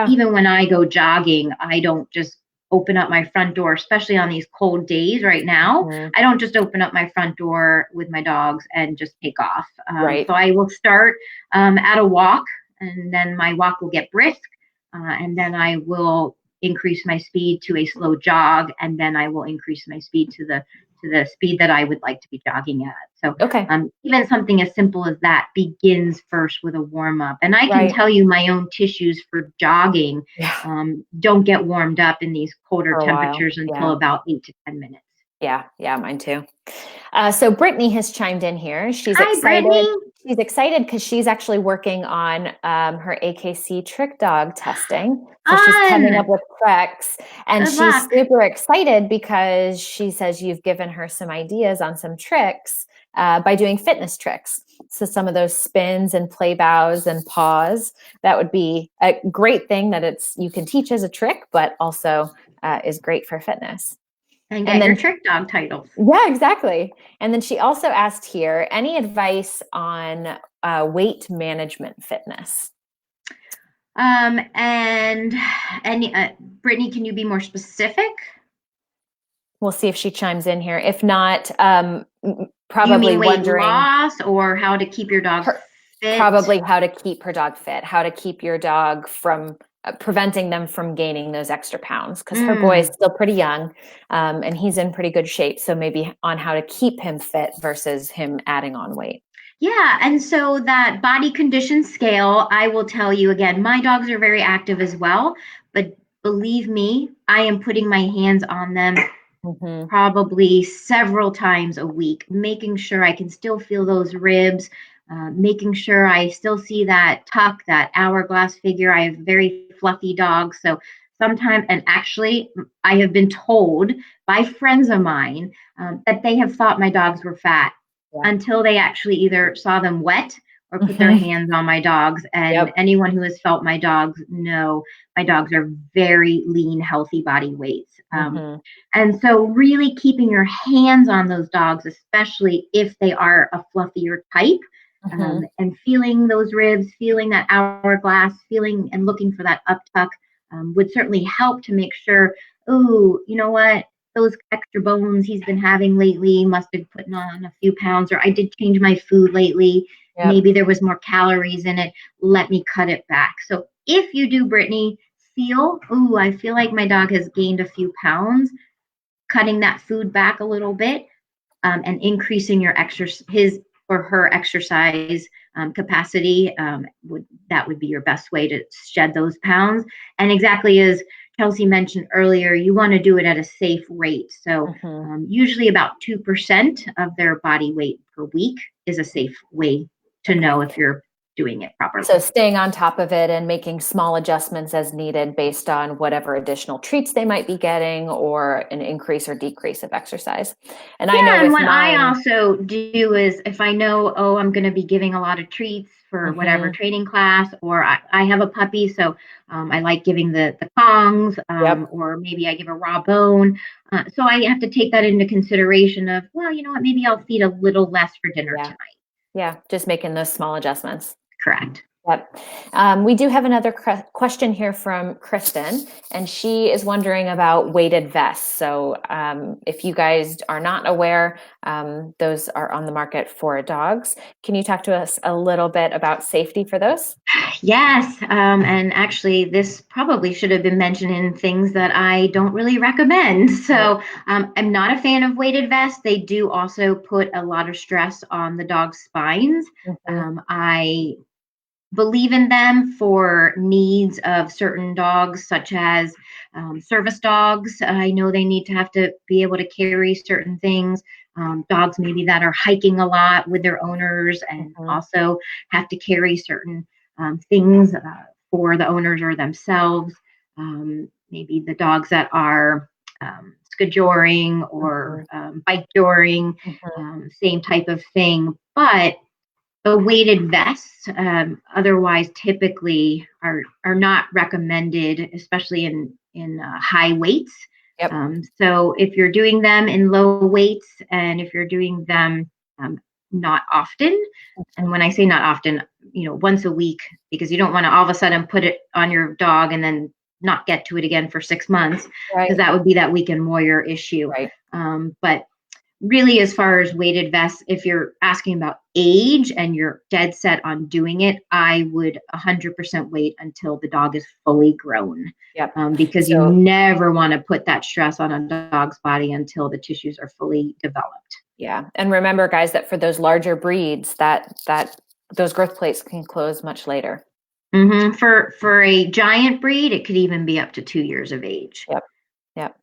Even when I go jogging, I don't just open up my front door, especially on these cold days right now. I don't just open up my front door with my dogs and just take off. So I will start at a walk, and then my walk will get brisk, and then I will increase my speed to a slow jog, and then I will increase my speed to the to the speed that I would like to be jogging at. So Okay. even something as simple as that begins first with a warm up. And I can Right. tell you my own tissues for jogging Yeah. don't get warmed up in these colder For a while. temperatures until Yeah. about 8 to 10 minutes. Yeah. Yeah. Mine too. So Brittany has chimed in here. She's Hi, excited. Brittany. She's excited because she's actually working on her AKC trick dog testing. So she's coming up Fun. with tricks, and Good she's luck. super excited because she says you've given her some ideas on some tricks by doing fitness tricks. So some of those spins and play bows and paws, that would be a great thing that you can teach as a trick, but also is great for fitness. And And get your then trick dog titles. yeah, exactly. And then she also asked here, any advice on weight management fitness? And Brittany, can you be more specific? We'll see if she chimes in here. If not, You probably mean weight wondering loss or how to keep your dog fit? probably how to keep her dog fit, how to keep your dog from preventing them from gaining those extra pounds, because her boy is still pretty young and he's in pretty good shape. So maybe on how to keep him fit versus him adding on weight. Yeah, and so that body condition scale, I will tell you again, my dogs are very active as well, but believe me, I am putting my hands on them probably several times a week, making sure I can still feel those ribs, making sure I still see that tuck, that hourglass figure. I have very fluffy dogs, so sometimes, and actually, I have been told by friends of mine that they have thought my dogs were fat until they actually either saw them wet or put their hands on my dogs. And anyone who has felt my dogs know my dogs are very lean, healthy body weights. And so really keeping your hands on those dogs, especially if they are a fluffier type, and feeling those ribs, feeling that hourglass, feeling and looking for that up tuck would certainly help to make sure, oh, you know what? Those extra bones he's been having lately must have put on a few pounds, or I did change my food lately. Maybe there was more calories in it. Let me cut it back. So if you do, Brittany, feel, oh, I feel like my dog has gained a few pounds, cutting that food back a little bit and increasing his or her exercise capacity, that would be your best way to shed those pounds. And exactly as Chelsea mentioned earlier, you want to do it at a safe rate. So usually about 2% of their body weight per week is a safe way to know if you're doing it properly. So staying on top of it and making small adjustments as needed based on whatever additional treats they might be getting or an increase or decrease of exercise. And I know what I also do is if I know, oh, I'm going to be giving a lot of treats for whatever training class, or I have a puppy, so I like giving the Kongs, or maybe I give a raw bone. So I have to take that into consideration of, well, you know what, maybe I'll feed a little less for dinner tonight. Yeah, just making those small adjustments. Correct. Yep. We do have another question here from Kristen, and she is wondering about weighted vests. So if you guys are not aware, those are on the market for dogs. Can you talk to us a little bit about safety for those? Yes. And actually, this probably should have been mentioned in things that I don't really recommend. So I'm not a fan of weighted vests. They do also put a lot of stress on the dog's spines. I believe in them for needs of certain dogs, such as service dogs. I know they need to have to be able to carry certain things. Dogs maybe that are hiking a lot with their owners and also have to carry certain things for the owners or themselves. Maybe the dogs that are skijoring or bike joring, same type of thing. But the weighted vests, otherwise typically are not recommended, especially in high weights. So if you're doing them in low weights and if you're doing them not often, and when I say not often, once a week, because you don't want to all of a sudden put it on your dog and then not get to it again for 6 months, because that would be that week and warrior issue. But really, as far as weighted vests, if you're asking about age and you're dead set on doing it, I would 100% wait until the dog is fully grown. Yep. Because you So never want to put that stress on a dog's body until the tissues are fully developed. yeah, and remember, guys, that for those larger breeds, that those growth plates can close much later. For a giant breed, it could even be up to 2 years of age. Yep. Yep.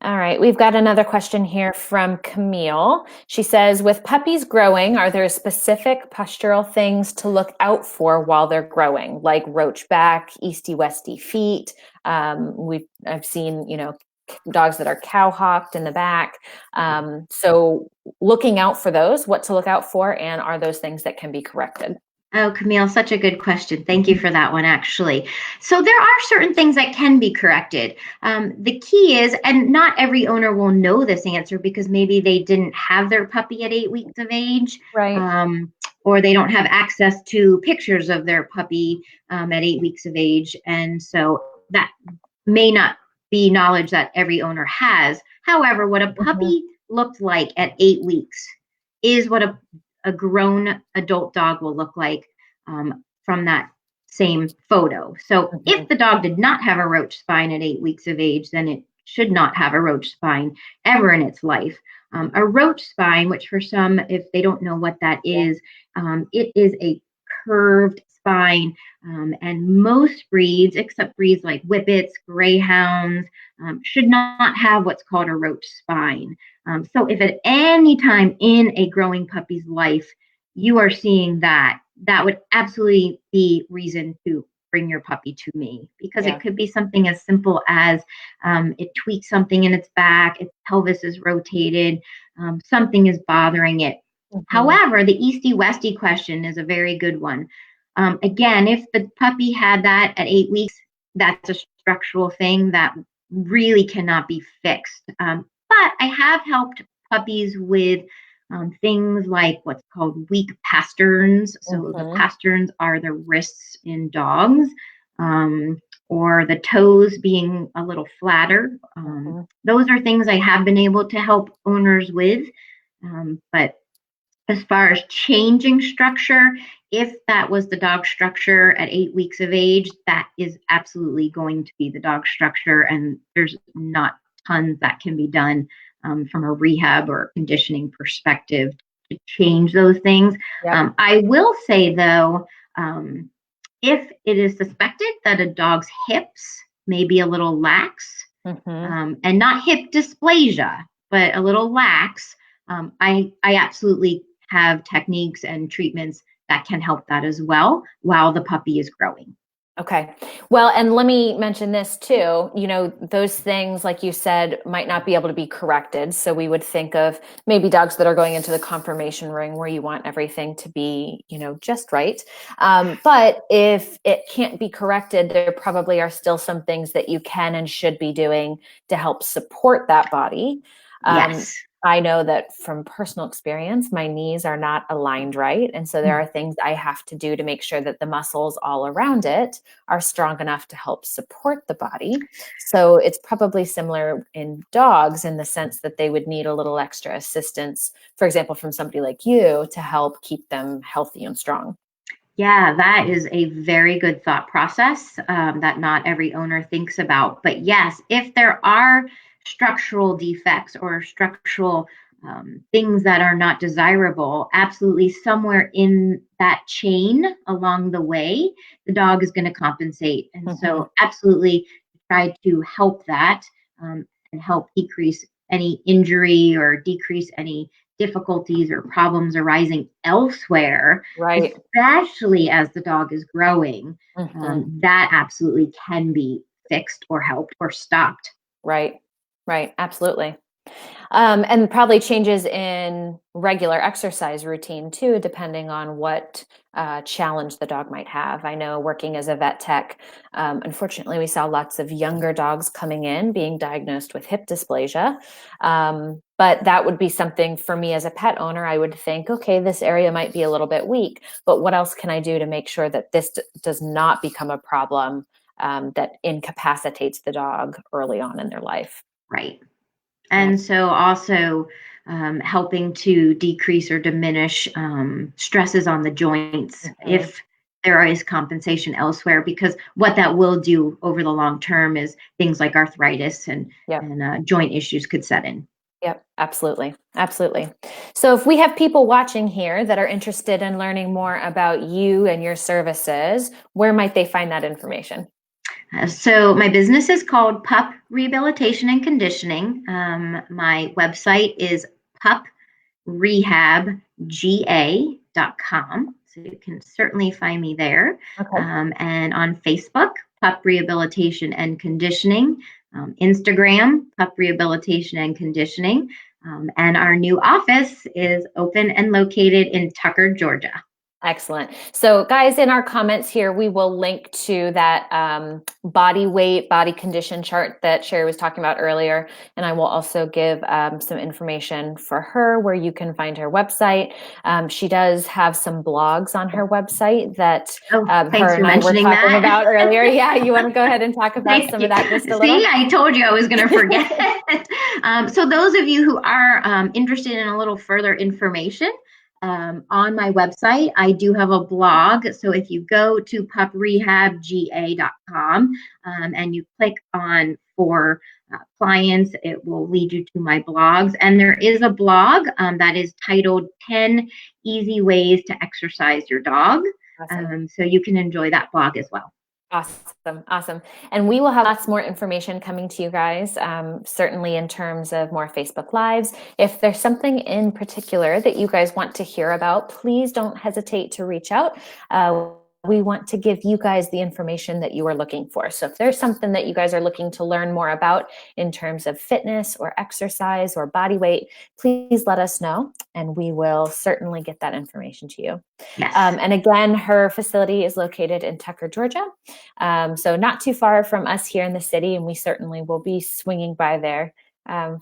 All right, we've got another question here from Camille. She says, with puppies growing, are there specific postural things to look out for while they're growing, like roach back, easty-westy feet? I've seen, dogs that are cow-hocked in the back. So looking out for those, what to look out for, and are those things that can be corrected? Oh, Camille, such a good question. Thank you for that one, actually. So there are certain things that can be corrected. The key is, and not every owner will know this answer because maybe they didn't have their puppy at 8 weeks of age, Right. or they don't have access to pictures of their puppy at 8 weeks of age. And so that may not be knowledge that every owner has. However, what a puppy looked like at 8 weeks is what a grown adult dog will look like from that same photo. So if the dog did not have a roach spine at 8 weeks of age, then it should not have a roach spine ever in its life. A roach spine, which for some, if they don't know what that is, it is a curved spine. And most breeds, except breeds like Whippets, Greyhounds, should not have what's called a roach spine. So if at any time in a growing puppy's life you are seeing that, that would absolutely be reason to bring your puppy to me, because it could be something as simple as it tweaks something in its back, its pelvis is rotated, something is bothering it. However, the easty-westy question is a very good one. Again, if the puppy had that at 8 weeks, that's a structural thing that really cannot be fixed. But I have helped puppies with things like what's called weak pasterns. So the pasterns are the wrists in dogs, or the toes being a little flatter. Those are things I have been able to help owners with. But as far as changing structure, if that was the dog structure at 8 weeks of age, that is absolutely going to be the dog structure. And there's not tons that can be done from a rehab or conditioning perspective to change those things. I will say, though, if it is suspected that a dog's hips may be a little lax, and not hip dysplasia, but a little lax, I absolutely have techniques and treatments that can help that as well while the puppy is growing. Okay. Well, and let me mention this too. Those things, like you said, might not be able to be corrected. So we would think of maybe dogs that are going into the conformation ring where you want everything to be, just right. But if it can't be corrected, there probably are still some things that you can and should be doing to help support that body. Yes. I know that from personal experience, my knees are not aligned right. And so there are things I have to do to make sure that the muscles all around it are strong enough to help support the body. So it's probably similar in dogs in the sense that they would need a little extra assistance, for example, from somebody like you to help keep them healthy and strong. Yeah, that is a very good thought process that not every owner thinks about. But yes, if there are structural defects or structural things that are not desirable, absolutely somewhere in that chain along the way, the dog is going to compensate. And so absolutely try to help that and help decrease any injury or decrease any difficulties or problems arising elsewhere, Right. especially as the dog is growing. That absolutely can be fixed or helped or stopped. Right. Right. Absolutely. And probably changes in regular exercise routine too, depending on what challenge the dog might have. I know working as a vet tech, unfortunately, we saw lots of younger dogs coming in being diagnosed with hip dysplasia. But that would be something for me as a pet owner. I would think, okay, this area might be a little bit weak, but what else can I do to make sure that this does not become a problem that incapacitates the dog early on in their life? Right. And so also helping to decrease or diminish stresses on the joints if there is compensation elsewhere, because what that will do over the long term is things like arthritis and joint issues could set in. Yep, absolutely. Absolutely. So if we have people watching here that are interested in learning more about you and your services, where might they find that information? So my business is called Pup Rehabilitation and Conditioning. My website is puprehabga.com. So you can certainly find me there. Okay. And on Facebook, Pup Rehabilitation and Conditioning. Instagram, Pup Rehabilitation and Conditioning. And our new office is open and located in Tucker, Georgia. Excellent. So guys, in our comments here, we will link to that body weight, body condition chart that Shari was talking about earlier. And I will also give some information for her where you can find her website. She does have some blogs on her website that her and I were talking about earlier. Yeah, you want to go ahead and talk about some of that just a little? See, I told you I was going to forget. So those of you who are interested in a little further information, on my website, I do have a blog. So if you go to puprehabga.com and you click on for clients, it will lead you to my blogs. And there is a blog that is titled 10 Easy Ways to Exercise Your Dog. Awesome. So you can enjoy that blog as well. Awesome. Awesome. And we will have lots more information coming to you guys, certainly in terms of more Facebook Lives. If there's something in particular that you guys want to hear about, please don't hesitate to reach out. We want to give you guys the information that you are looking for. So if there's something that you guys are looking to learn more about in terms of fitness or exercise or body weight, please let us know and we will certainly get that information to you. Yes. And again, her facility is located in Tucker, Georgia. So not too far from us here in the city, and we certainly will be swinging by there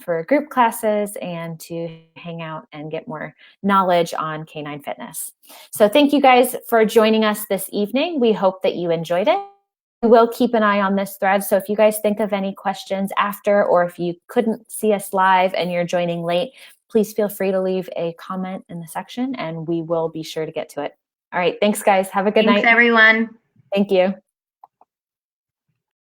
for group classes and to hang out and get more knowledge on canine fitness. So thank you guys for joining us this evening. We hope that you enjoyed it. We will keep an eye on this thread. So if you guys think of any questions after, or if you couldn't see us live and you're joining late, please feel free to leave a comment in the section and we will be sure to get to it. All right. Thanks, guys. Have a good night. Thanks, everyone. Thank you.